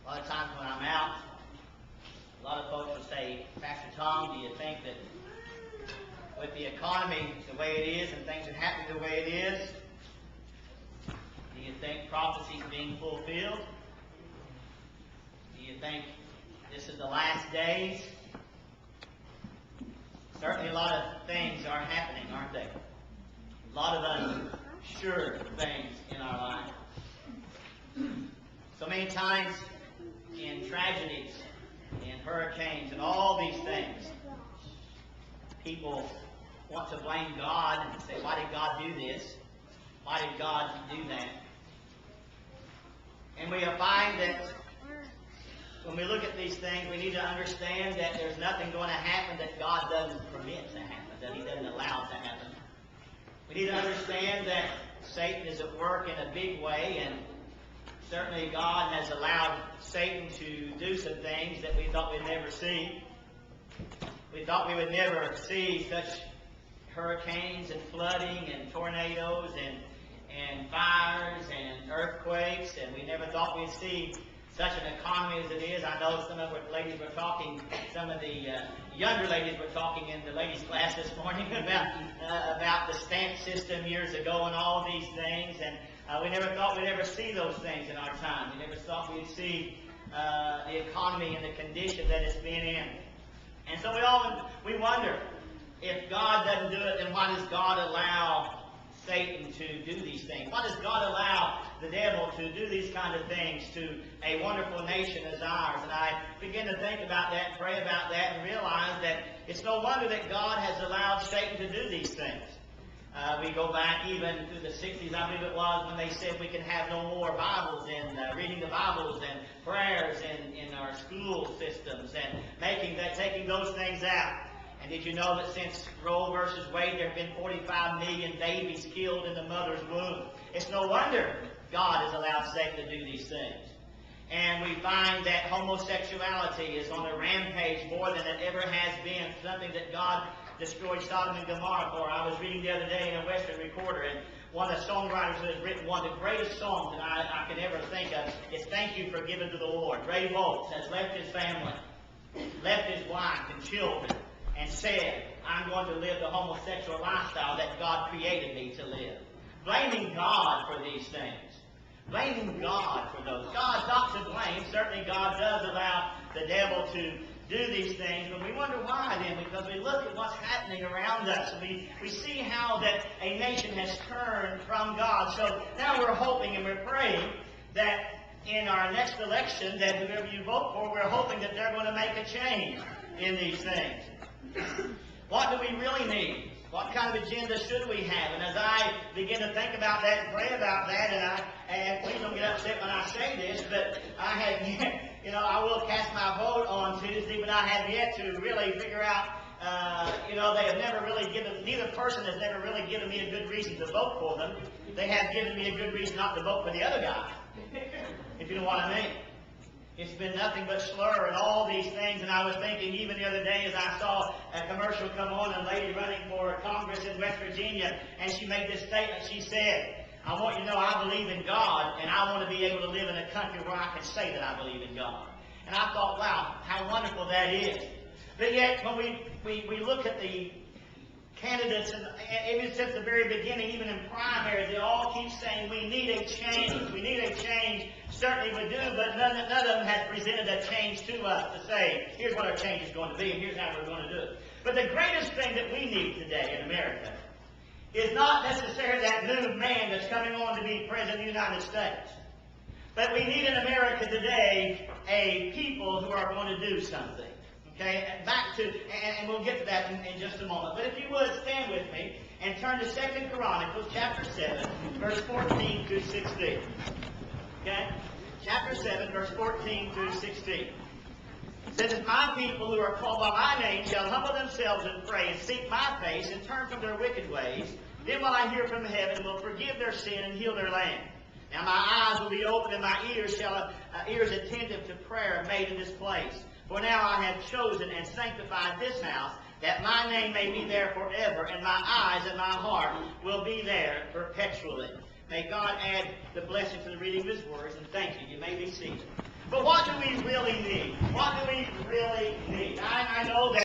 A lot of times when I'm out, a lot of folks will say, Pastor Tom, do you think that with the economy the way it is and things are happening the way it is, do you think prophecy is being fulfilled? Do you think this is the last days? Certainly a lot of things are happening, aren't they? A lot of unsure things in our life. So many times in tragedies, in hurricanes, and all these things, people want to blame God and say, why did God do this? Why did God do that? And we find that when we look at these things, we need to understand that there's nothing going to happen that God doesn't permit to happen, that He doesn't allow to happen. We need to understand that Satan is at work in a big way, and certainly God has allowed Satan to do some things that we thought we'd never see. We thought we would never see such hurricanes and flooding and tornadoes and fires and earthquakes, and we never thought we'd see such an economy as it is. I know some of the ladies were talking, some of the younger ladies were talking in the ladies' class this morning about the stamp system years ago and all these things, and we never thought we'd ever see those things in our time. We never thought we'd see the economy and the condition that it's been in. And so we wonder, if God doesn't do it, then why does God allow Satan to do these things? Why does God allow the devil to do these kind of things to a wonderful nation as ours? And I begin to think about that, pray about that, and realize that it's no wonder that God has allowed Satan to do these things. We go back even to the 60s, I believe it was, when they said we can have no more Bibles and reading the Bibles and prayers in our school systems and taking those things out. And did you know that since Roe versus Wade, there have been 45 million babies killed in the mother's womb? It's no wonder God has allowed Satan to do these things. And we find that homosexuality is on a rampage more than it ever has been, something that God destroyed Sodom and Gomorrah for. I was reading the other day in a Western Recorder, and one of the songwriters who has written one of the greatest songs that I can ever think of is Thank You for Giving to the Lord. Ray Boltz has left his family, left his wife and children, and said, I'm going to live the homosexual lifestyle that God created me to live. Blaming God for these things. Blaming God for those. God's not to blame. Certainly God does allow the devil to do these things, but we wonder why then, because we look at what's happening around us. We see how that a nation has turned from God. So now we're hoping and we're praying that in our next election, that whoever you vote for, we're hoping that they're going to make a change in these things. What do we really need? What kind of agenda should we have? And as I begin to think about that and pray about that, and please don't get upset when I say this, but I have yet, I will cast my vote on Tuesday, but I have yet to really figure out, they have never really neither person has never really given me a good reason to vote for them. They have given me a good reason not to vote for the other guy, if you know what I mean. It's been nothing but slur and all these things, and I was thinking even the other day as I saw a commercial come on, a lady running for Congress in West Virginia, and she made this statement. She said, I want you to know I believe in God, and I want to be able to live in a country where I can say that I believe in God. And I thought, wow, how wonderful that is. But yet, when we look at the candidates, and even since the very beginning, even in primaries, they all keep saying we need a change. We need a change. Certainly we do, but none of them have presented a change to us to say, here's what our change is going to be, and here's how we're going to do it. But the greatest thing that we need today in America is not necessarily that new man that's coming on to be President of the United States. But we need in America today a people who are going to do something. Okay, back to, and we'll get to that in just a moment. But if you would, stand with me and turn to 2 Chronicles chapter 7, verse 14 through 16. Okay? Chapter 7, verse 14 through 16. It says, if my people who are called by my name shall humble themselves and pray and seek my face and turn from their wicked ways, then will I hear from heaven and will forgive their sin and heal their land. Now my eyes will be open and my ears attentive to prayer made in this place. For now I have chosen and sanctified this house, that my name may be there forever, and my eyes and my heart will be there perpetually. May God add the blessing to the reading of His words, and thank you. You may be seated. But what do we really need? What do we really need? I know that